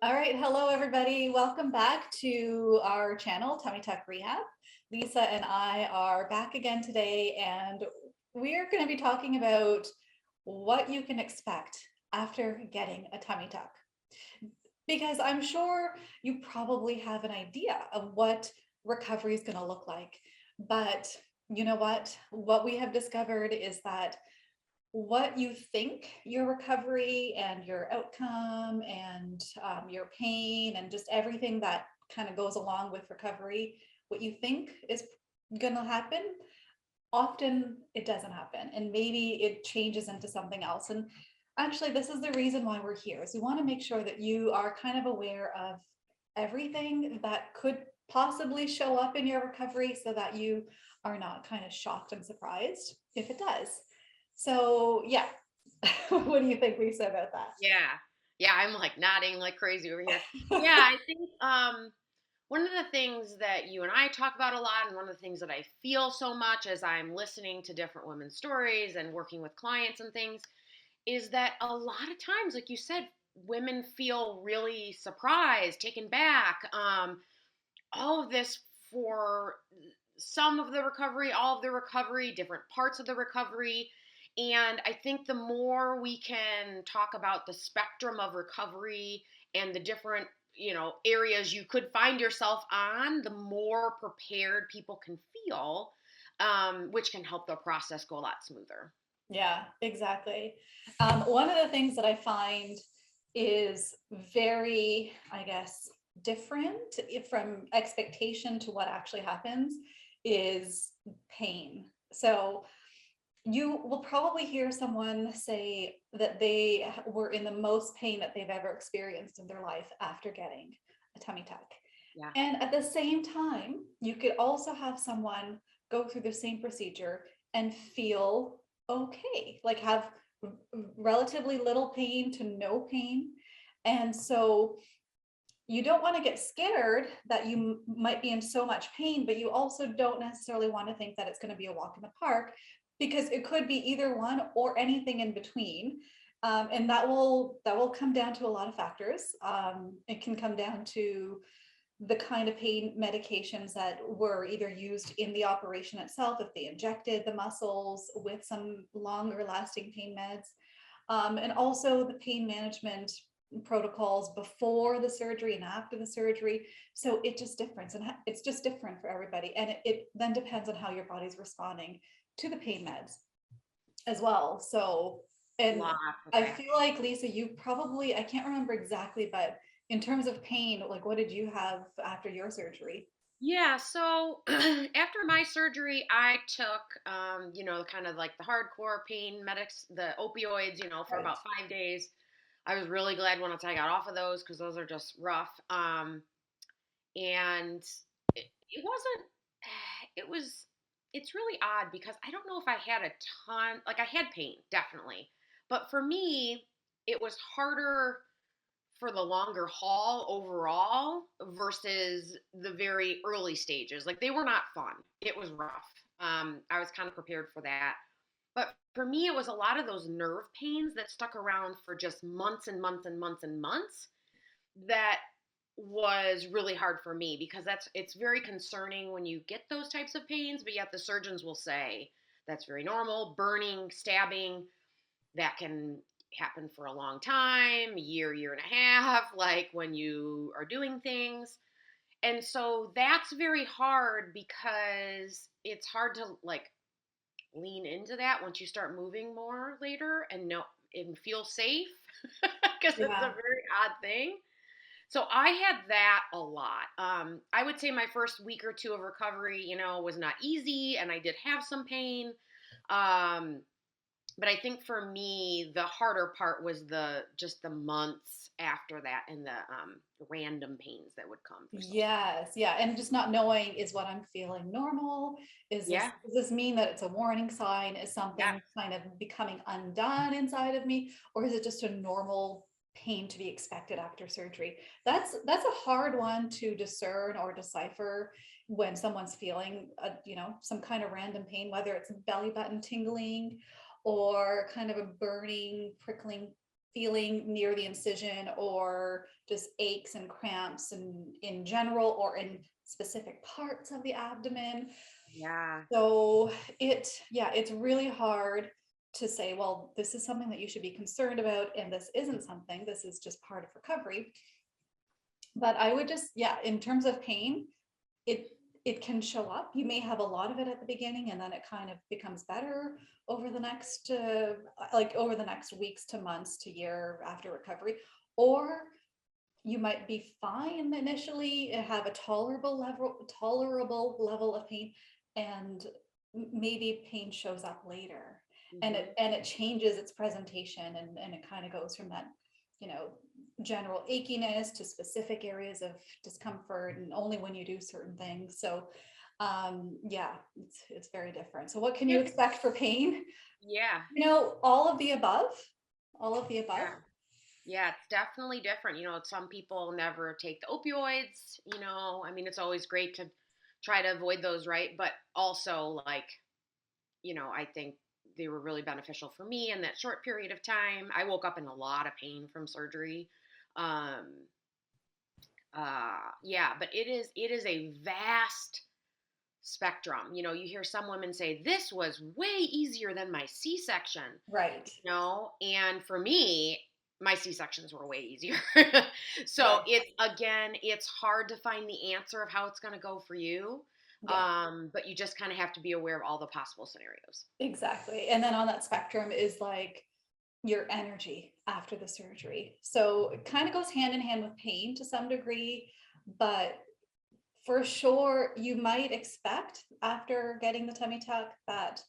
All right, hello everybody. Welcome back to our channel, Tummy Tuck Rehab. Lisa and I are back again today, and we're going to be talking about what you can expect after getting a tummy tuck. Because I'm sure you probably have an idea of what recovery is going to look like. But you know what? What we have discovered is that what you think your recovery and your outcome and your pain and just everything that kind of goes along with recovery, what you think is going to happen, often it doesn't happen. And maybe it changes into something else. And actually, this is the reason why we're here, is we want to make sure that you are kind of aware of everything that could possibly show up in your recovery so that you are not kind of shocked and surprised if it does. So yeah, what do you think, Lisa, about Yeah. Yeah, I'm like nodding like crazy over here. Yeah, I think one of the things that you and I talk about a lot, and one of the things that I feel so much as I'm listening to different women's stories and working with clients and things, is that a lot of times, like you said, women feel really surprised, taken back. All of this for some of the recovery, all of the recovery, different parts of the recovery. And I think the more we can talk about the spectrum of recovery and the different, areas you could find yourself on, the more prepared people can feel, which can help the process go a lot smoother. Yeah, exactly. One of the things that I find is very, I guess, different from expectation to what actually happens is pain. So you will probably hear someone say that they were in the most pain that they've ever experienced in their life after getting a tummy tuck. Yeah. And at the same time, you could also have someone go through the same procedure and feel okay, like have relatively little pain to no pain. And so you don't want to get scared that you might be in so much pain, but you also don't necessarily want to think that it's going to be a walk in the park, because it could be either one or anything in between. And that will come down to a lot of factors. It can come down to the kind of pain medications that were either used in the operation itself, if they injected the muscles with some longer lasting pain meds, and also the pain management protocols before the surgery and after the surgery. So it just different, and it's just different for everybody, and it then depends on how your body's responding to the pain meds as well. So, and Lots of I feel factors. like, Lisa, you probably, I can't remember exactly, but in terms of pain, like what did you have after your surgery? Yeah, so after my surgery, I took, kind of like the hardcore pain medics, the opioids, for Right. about 5 days. I was really glad once I got off of those because those are just rough. And it wasn't, it was, it's really odd because I don't know if I had a ton, like I had pain, definitely. But for me, it was harder for the longer haul overall versus the very early stages. Like they were not fun. It was rough. I was kind of prepared for that. But for me, it was a lot of those nerve pains that stuck around for just months and months and months and months that was really hard for me because it's very concerning when you get those types of pains, but yet the surgeons will say that's very normal. Burning, stabbing, that can happen for a long time, a year and a half, like when you are doing things. And so that's very hard because it's hard to like lean into that once you start moving more later and know and feel safe because it's a Yeah. very odd thing. So I had that a lot. I would say my first week or two of recovery, was not easy, and I did have some pain. Um, but I think for me, the harder part was the just the months after that and the random pains that would come for so long. Yes, yeah, and just not knowing, is what I'm feeling normal? Yeah, Does this mean that it's a warning sign? Is yeah, something kind of becoming undone inside of me, or is it just a normal pain to be expected after surgery? That's a hard one to discern or decipher when someone's feeling some kind of random pain, whether it's belly button tingling or kind of a burning, prickling feeling near the incision, or just aches and cramps and in general, or in specific parts of the abdomen. Yeah. So yeah, it's really hard to say, well, this is something that you should be concerned about, and this isn't something, this is just part of recovery. But I would just, yeah, in terms of pain, it it can show up. You may have a lot of it at the beginning, and then it kind of becomes better over the next over the next weeks to months to year after recovery. Or you might be fine initially and have a tolerable level of pain, and maybe pain shows up later, and Hmm. it changes its presentation, and it kind of goes from that, you know, general achiness to specific areas of discomfort, and only when you do certain things. So yeah, it's very different. So what can you It's expect for pain? yeah, You know, all of the above, all of the above. yeah. Yeah, it's definitely different. Some people never take the opioids, I mean, it's always great to try to avoid those, right? But also, like, I think they were really beneficial for me in that short period of time. I woke up in a lot of pain from surgery. Um, yeah, but it is a vast spectrum. You hear some women say, this was way easier than my C-section, Right. and for me, my C-sections were way easier. So Right. it's hard to find the answer of how it's going to go for you. Yeah. But you just kind of have to be aware of all the possible scenarios. Exactly. And then on that spectrum is like your energy after the surgery. So it kind of goes hand in hand with pain to some degree, but for sure, you might expect after getting the tummy tuck that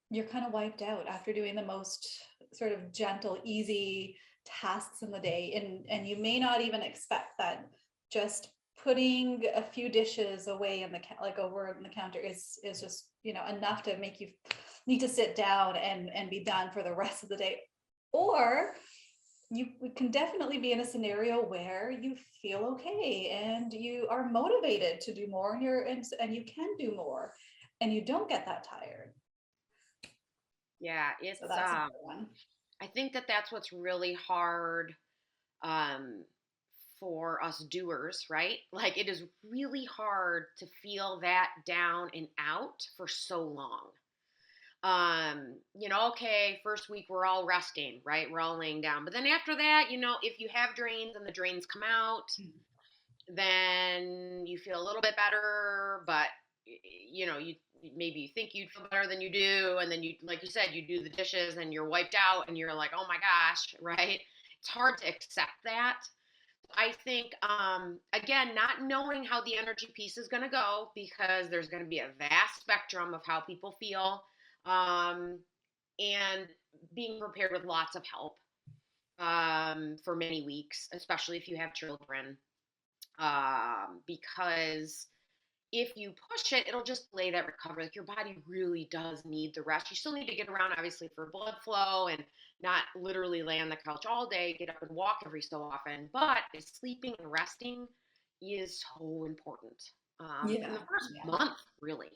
you're kind of wiped out after doing the most sort of gentle, easy tasks in the day. And you may not even expect that just putting a few dishes away in the like over in the counter is just, you know, enough to make you need to sit down and be done for the rest of the day. Or you can definitely be in a scenario where you feel okay and you are motivated to do more, and and you can do more, and you don't get that tired. Yeah, So it's that's another one. I think that that's what's really hard, um for us doers, right? Like, it is really hard to feel that down and out for so long. Okay, first week we're all resting, right? We're all laying down. But then after that, if you have drains and the drains come out, then you feel a little bit better, but you maybe you think you'd feel better than you do, and then you, like you said, you do the dishes and you're wiped out and you're like, oh my gosh, right? It's hard to accept that. I think, again, not knowing how the energy piece is going to go, because there's going to be a vast spectrum of how people feel, um, and being prepared with lots of help, for many weeks, especially if you have children, because if you push it, it'll just delay that recovery. Like, your body really does need the rest. You still need to get around, obviously, for blood flow, and not literally lay on the couch all day, get up and walk every so often. But sleeping and resting is so important, in Yeah, the first yeah. month, really.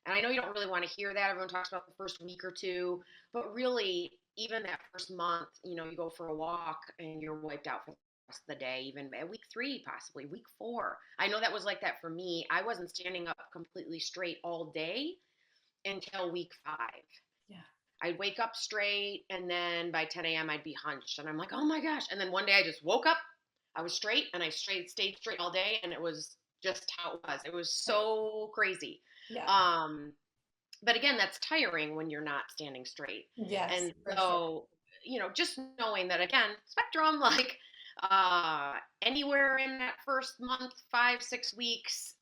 And I know you don't really want to hear that. Everyone talks about the first week or two, but really, even that first month, you go for a walk and you're wiped out for the rest of the day, even at week 3, possibly week 4. I know that was like that for me. I wasn't standing up completely straight all day until week 5. Yeah. I'd wake up straight, and then by 10 a.m. I'd be hunched, and I'm like, oh my gosh. And then one day I just woke up, I was straight, and I stayed straight all day, and it was just how it was. It was Right. so crazy. Yeah. Um, but again, that's tiring when you're not standing straight. Yes, And for sure. so, just knowing that, again, spectrum, like, anywhere in that first month, 5, 6 weeks,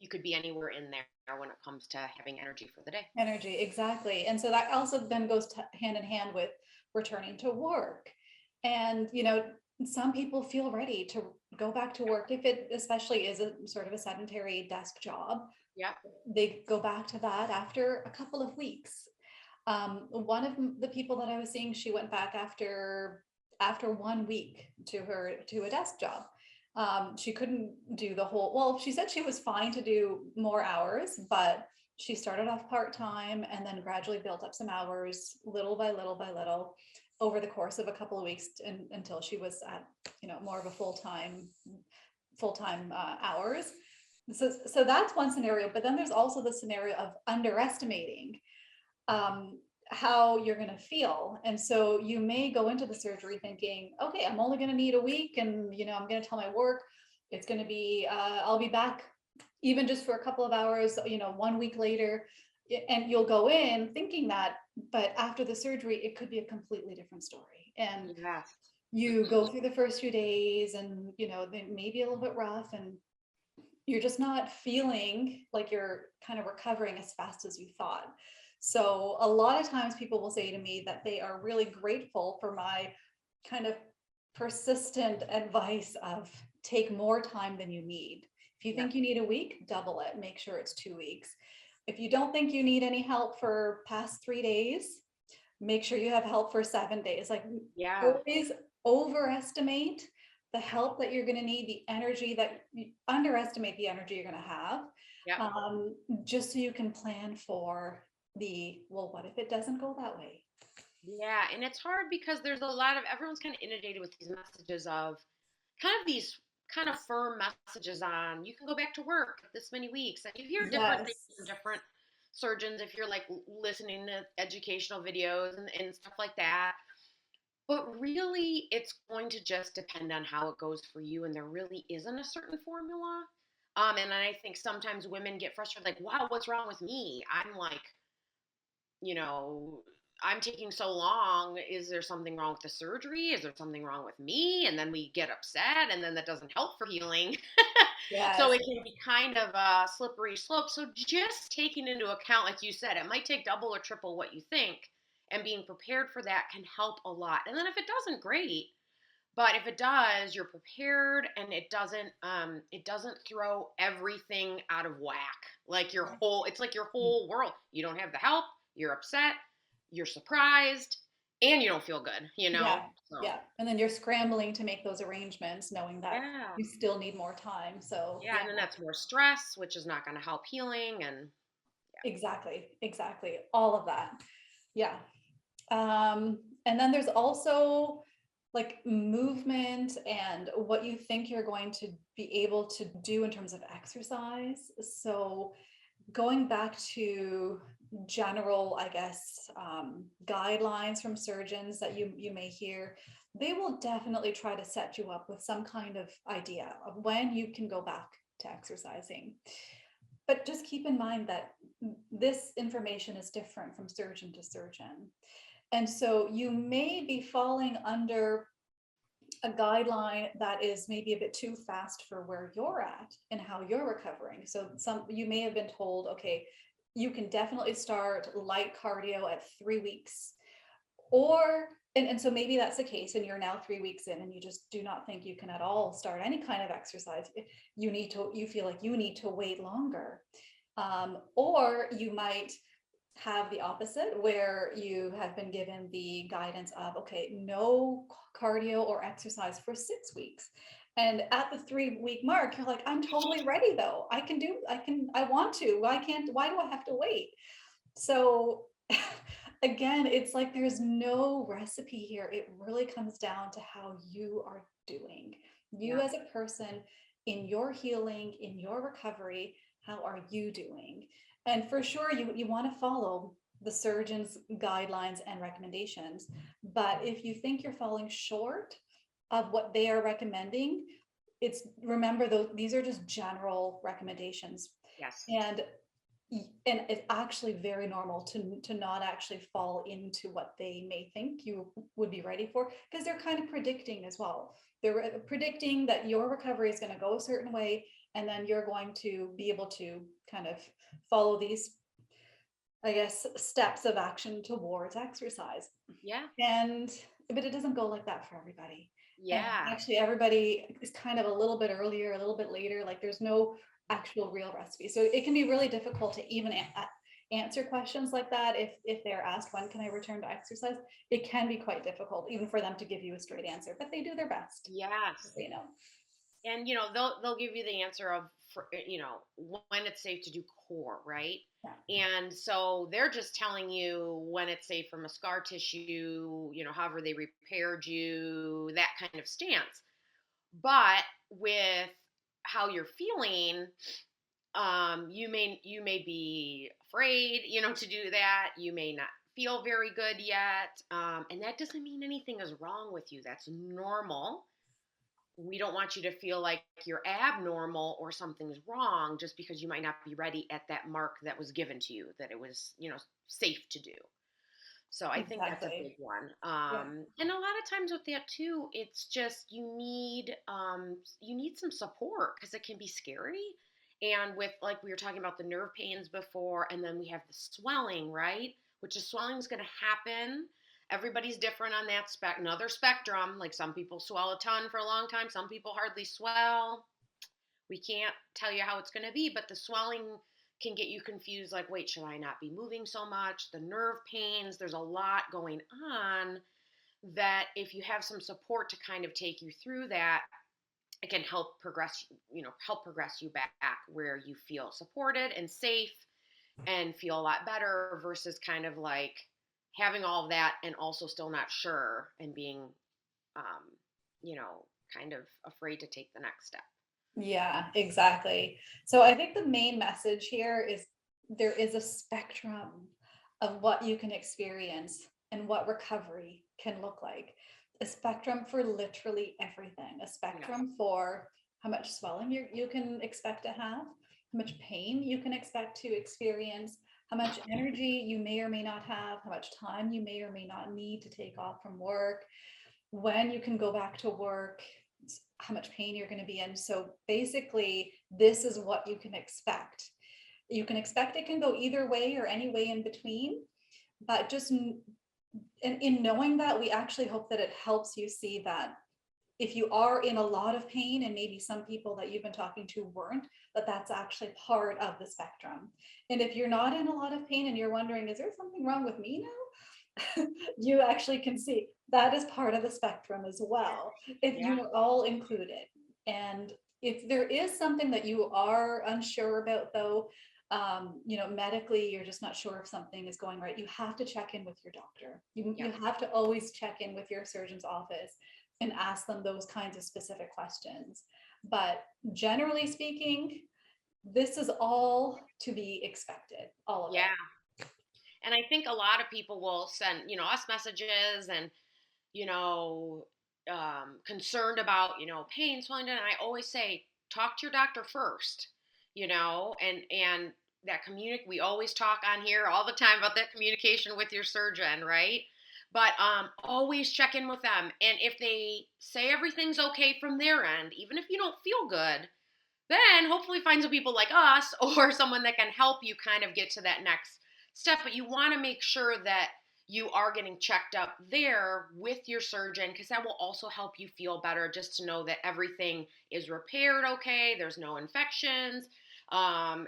you could be anywhere in there when it comes to having energy for the day. Energy, exactly. And so that also then goes hand in hand with returning to work. And, you know, some people feel ready to go back to work if it especially is a sort of a sedentary desk job. Yep. They go back to that after a couple of weeks. One of the people that I was seeing, she went back after 1 week to a desk job. She couldn't do the whole, well, she said she was fine to do more hours, but she started off part-time and then gradually built up some hours little by little by little. over the course of a couple of weeks until she was at, more of a full-time hours. So that's one scenario, but then there's also the scenario of underestimating um, how you're going to feel. And so you may go into the surgery thinking, okay, I'm only going to need a week, and I'm going to tell my work it's going to be I'll be back even just for a couple of hours, 1 week later. And you'll go in thinking that, but after the surgery it could be a completely different story. And Yes. you go through the first few days, and they may be a little bit rough, and you're just not feeling like you're kind of recovering as fast as you thought. So a lot of times people will say to me that they are really grateful for my kind of persistent advice of take more time than you need. If you Yeah. think you need a week, double it, make sure it's 2 weeks. If you don't think you need any help for past 3 days, make sure you have help for 7 days. Like, Yeah. always overestimate the help that you're going to need, the energy that you underestimate the energy you're going to have, Yep. just so you can plan for well, what if it doesn't go that way? Yeah, and it's hard because there's a lot of everyone's kind of inundated with these messages of kind of these kind of firm messages on you can go back to work this many weeks, and you hear different things Yes. from different surgeons if you're like listening to educational videos and stuff like that. But really, it's going to just depend on how it goes for you, and there really isn't a certain formula. And I think sometimes women get frustrated, like, "Wow, what's wrong with me?" I'm like, you know, I'm taking so long. Is there something wrong with the surgery? Is there something wrong with me? And then we get upset, and then that doesn't help for healing. So Yes. it can be kind of a slippery slope. So just taking into account, like you said, it might take double or triple what you think, and being prepared for that can help a lot. And then if it doesn't, great. But if it does, you're prepared, and it doesn't throw everything out of whack. Like it's like your whole world. You don't have the help, you're upset, you're surprised, and you don't feel good. Yeah. So Yeah. And then you're scrambling to make those arrangements knowing that yeah. you still need more time. So Yeah, yeah. and then that's more stress, which is not gonna help healing. And Exactly. Exactly. All of that. Yeah. And then there's also like movement and what you think you're going to be able to do in terms of exercise. So going back to general, I guess, guidelines from surgeons that you may hear, they will definitely try to set you up with some kind of idea of when you can go back to exercising. But just keep in mind that this information is different from surgeon to surgeon. And so you may be falling under a guideline that is maybe a bit too fast for where you're at and how you're recovering. So you may have been told, okay, you can definitely start light cardio at 3 weeks. Or and so maybe that's the case, and you're now 3 weeks in and you just do not think you can at all start any kind of exercise. You feel like you need to wait longer. Or you might have the opposite, where you have been given the guidance of, okay, no cardio or exercise for 6 weeks. And at the 3 week mark, you're like, I'm totally ready though. I want to. Why do I have to wait? So again, it's like there's no recipe here. It really comes down to how you are doing. You yeah. as a person in your healing, in your recovery, how are you doing? And for sure, you want to follow the surgeon's guidelines and recommendations. But if you think you're falling short of what they are recommending, remember though, these are just general recommendations. Yes. And it's actually very normal to not actually fall into what they may think you would be ready for, because they're kind of predicting as well. They're predicting that your recovery is going to go a certain way, and then you're going to be able to kind of follow these, I guess, steps of action towards exercise. Yeah. And but it doesn't go like that for everybody. And Yeah. actually everybody is kind of a little bit earlier, a little bit later. Like there's no actual real recipe. So it can be really difficult to even answer questions like that. If they're asked, when can I return to exercise? It can be quite difficult even for them to give you a straight answer, but they do their best, Yes. you know. And they'll give you the answer of when it's safe to do core, right? Yeah, And so they're just telling you when it's safe from a scar tissue, however they repaired you, that kind of stance. But with how you're feeling, you may be afraid, to do that. You may not feel very good yet, and that doesn't mean anything is wrong with you. That's normal. We don't want you to feel like you're abnormal or something's wrong just because you might not be ready at that mark that was given to you, that it was, safe to do. So I think that's a big exactly. one. Yeah. And a lot of times with that too, it's just you need some support because it can be scary. And with, like, we were talking about the nerve pains before, and then we have the swelling, right? Which the swelling is going to happen. Everybody's different on that another spectrum. Like, some people swell a ton for a long time, some people hardly swell. We can't tell you how it's going to be, but the swelling can get you confused, like, wait, should I not be moving so much? The nerve pains, there's a lot going on, that if you have some support to kind of take you through that, it can help progress you back where you feel supported and safe and feel a lot better, versus kind of like having all of that and also still not sure and being um, you know kind of afraid to take the next step. Yeah, exactly. So I think the main message here is there is a spectrum of what you can experience and what recovery can look like. A spectrum for literally everything, a Yeah. spectrum for how much swelling you can expect to have, how much pain you can expect to experience, how much energy you may or may not have, how much time you may or may not need to take off from work, when you can go back to work, how much pain you're going to be in. So basically, this is what you can expect. You can expect it can go either way or any way in between, but just in knowing that, we actually hope that it helps you see that if you are in a lot of pain, and maybe some people that you've been talking to weren't, that that's actually part of the spectrum. And if you're not in a lot of pain and you're wondering, is there something wrong with me now? You actually can see that is part of the spectrum as well, if Yeah. you are all included. And if there is something that you are unsure about, though, medically, you're just not sure if something is going right, you have to check in with your doctor. You Yep. have to always check in with your surgeon's office and ask them those kinds of specific questions. But generally speaking, this is all to be expected, all of it. Yeah. And I think a lot of people will send, us messages, and, you know, concerned about, pain, swelling, and I always say, talk to your doctor first, and that we always talk on here all the time about that communication with your surgeon, right? But always check in with them. And if they say everything's okay from their end, even if you don't feel good, then hopefully find some people like us or someone that can help you kind of get to that next step. But you want to make sure that you are getting checked up there with your surgeon, because that will also help you feel better, just to know that everything is repaired okay, there's no infections,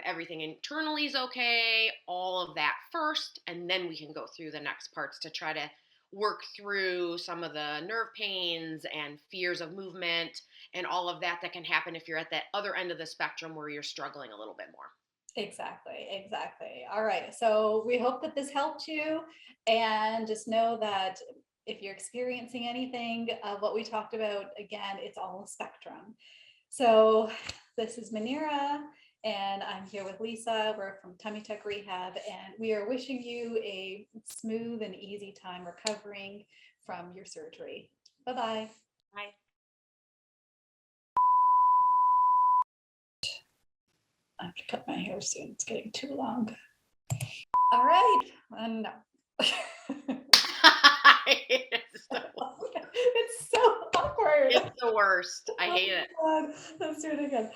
everything internally is okay, all of that first, and then we can go through the next parts to try to work through some of the nerve pains and fears of movement and all of that can happen if you're at that other end of the spectrum where you're struggling a little bit more. Exactly, exactly. All right. So we hope that this helped you. And just know that if you're experiencing anything of what we talked about, again, it's all a spectrum. So this is Manira, and I'm here with Lisa. We're from Tummy Tuck Rehab, and we are wishing you a smooth and easy time recovering from your surgery. Bye bye. Bye. I have to cut my hair soon. It's getting too long. All right. No. It's the, It's so awkward. it's the worst. I Oh hate it. my God. Let's do it again.